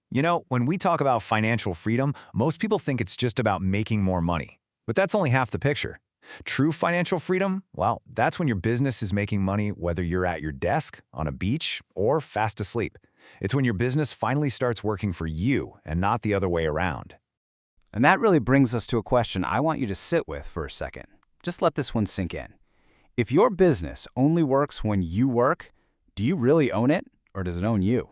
You know, when we talk about financial freedom, most people think it's just about making more money. But that's only half the picture. True financial freedom, well, that's when your business is making money whether you're at your desk, on a beach, or fast asleep. It's when your business finally starts working for you and not the other way around. And that really brings us to a question I want you to sit with for a second. Just let this one sink in. If your business only works when you work, do you really own it, or does it own you?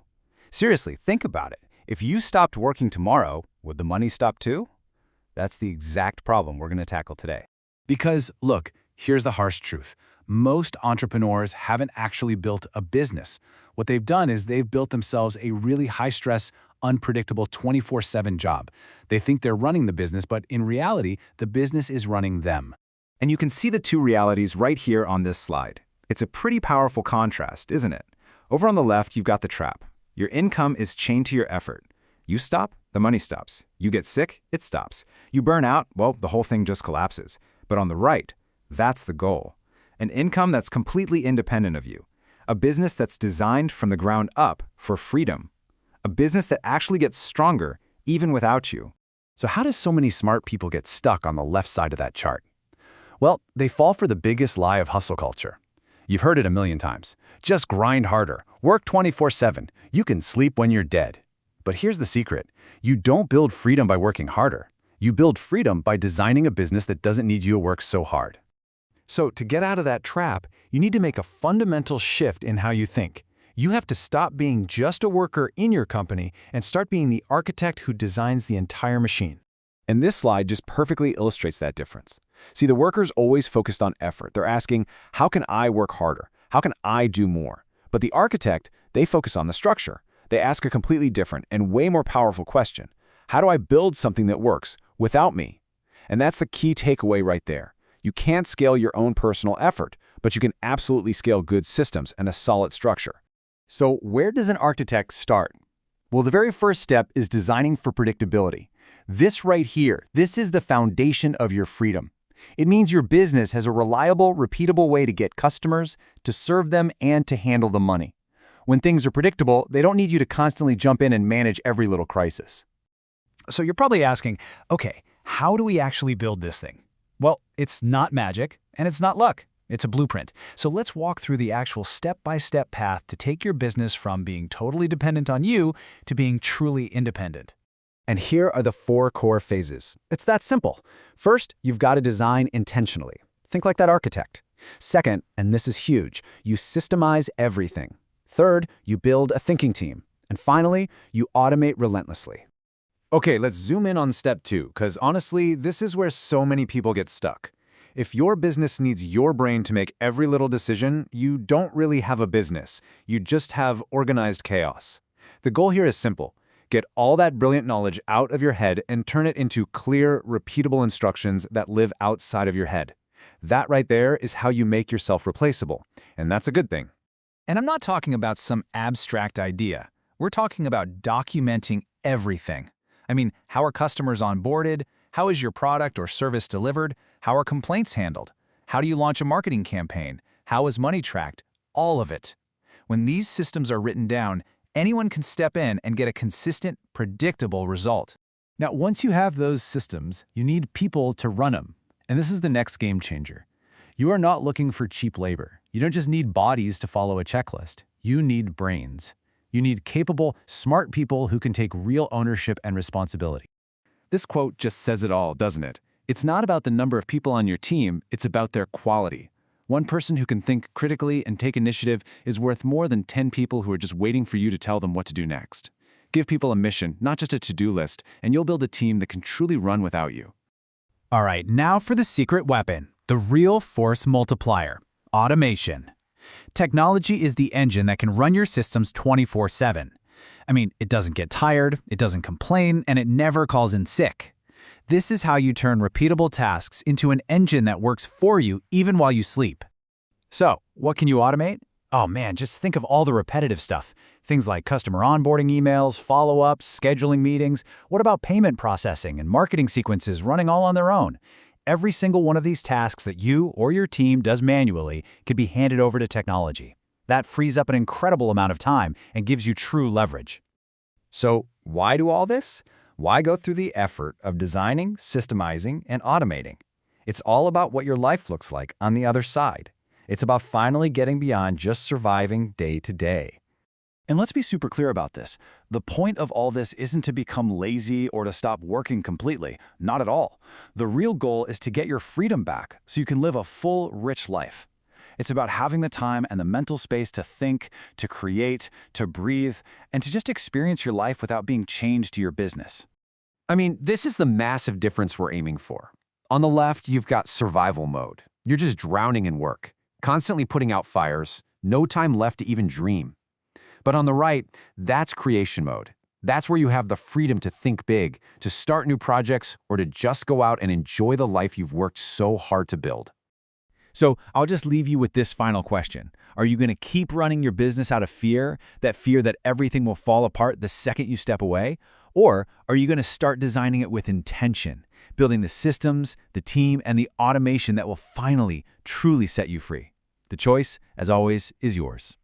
Seriously, think about it. If you stopped working tomorrow, would the money stop too? That's the exact problem we're going to tackle today. Because, look, here's the harsh truth. Most entrepreneurs haven't actually built a business. What they've done is they've built themselves a really high-stress, unpredictable 24/7 job. They think they're running the business, but in reality, the business is running them. And you can see the two realities right here on this slide. It's a pretty powerful contrast, isn't it? Over on the left, you've got the trap. Your income is chained to your effort. You stop, the money stops. You get sick, it stops. You burn out, well, the whole thing just collapses. But on the right, that's the goal. An income that's completely independent of you. A business that's designed from the ground up for freedom. A business that actually gets stronger even without you. So how do so many smart people get stuck on the left side of that chart? Well, they fall for the biggest lie of hustle culture. You've heard it a million times. Just grind harder, work 24/7. You can sleep when you're dead. But here's the secret. You don't build freedom by working harder. You build freedom by designing a business that doesn't need you to work so hard. So to get out of that trap, you need to make a fundamental shift in how you think. You have to stop being just a worker in your company and start being the architect who designs the entire machine. And this slide just perfectly illustrates that difference. See, the worker's always focused on effort. They're asking, how can I work harder? How can I do more? But the architect, they focus on the structure. They ask a completely different and way more powerful question. How do I build something that works without me? And that's the key takeaway right there. You can't scale your own personal effort, but you can absolutely scale good systems and a solid structure. So where does an architect start? Well, the very first step is designing for predictability. This right here, this is the foundation of your freedom. It means your business has a reliable, repeatable way to get customers, to serve them, and to handle the money. When things are predictable, they don't need you to constantly jump in and manage every little crisis. So you're probably asking, okay, how do we actually build this thing? Well, it's not magic, and it's not luck. It's a blueprint. So let's walk through the actual step-by-step path to take your business from being totally dependent on you to being truly independent. And here are the 4 core phases. It's that simple. First, you've got to design intentionally. Think like that architect. Second, and this is huge, you systemize everything. Third, you build a thinking team. And finally, you automate relentlessly. Okay, let's zoom in on step 2, because honestly, this is where so many people get stuck. If your business needs your brain to make every little decision, you don't really have a business. You just have organized chaos. The goal here is simple. Get all that brilliant knowledge out of your head and turn it into clear, repeatable instructions that live outside of your head. That right there is how you make yourself replaceable, and that's a good thing. And I'm not talking about some abstract idea. We're talking about documenting everything. I mean, how are customers onboarded? How is your product or service delivered? How are complaints handled? How do you launch a marketing campaign? How is money tracked? All of it. When these systems are written down, anyone can step in and get a consistent, predictable result. Now, once you have those systems, you need people to run them. And this is the next game changer. You are not looking for cheap labor. You don't just need bodies to follow a checklist. You need brains. You need capable, smart people who can take real ownership and responsibility. This quote just says it all, doesn't it? It's not about the number of people on your team, it's about their quality. One person who can think critically and take initiative is worth more than 10 people who are just waiting for you to tell them what to do next. Give people a mission, not just a to-do list, and you'll build a team that can truly run without you. All right, now for the secret weapon, the real force multiplier, automation. Technology is the engine that can run your systems 24/7. I mean, it doesn't get tired, it doesn't complain, and it never calls in sick. This is how you turn repeatable tasks into an engine that works for you even while you sleep. So, what can you automate? Oh man, just think of all the repetitive stuff. Things like customer onboarding emails, follow-ups, scheduling meetings. What about payment processing and marketing sequences running all on their own? Every single one of these tasks that you or your team does manually can be handed over to technology. That frees up an incredible amount of time and gives you true leverage. So, Why do all this? Why go through the effort of designing, systemizing, and automating? It's all about what your life looks like on the other side. It's about finally getting beyond just surviving day to day. And let's be super clear about this. The point of all this isn't to become lazy or to stop working completely. Not at all. The real goal is to get your freedom back so you can live a full, rich life. It's about having the time and the mental space to think, to create, to breathe, and to just experience your life without being chained to your business. I mean, this is the massive difference we're aiming for. On the left, you've got survival mode. You're just drowning in work, constantly putting out fires, no time left to even dream. But on the right, that's creation mode. That's where you have the freedom to think big, to start new projects, or to just go out and enjoy the life you've worked so hard to build. So I'll just leave you with this final question. Are you going to keep running your business out of fear that everything will fall apart the second you step away? Or are you going to start designing it with intention, building the systems, the team, and the automation that will finally, truly set you free? The choice, as always, is yours.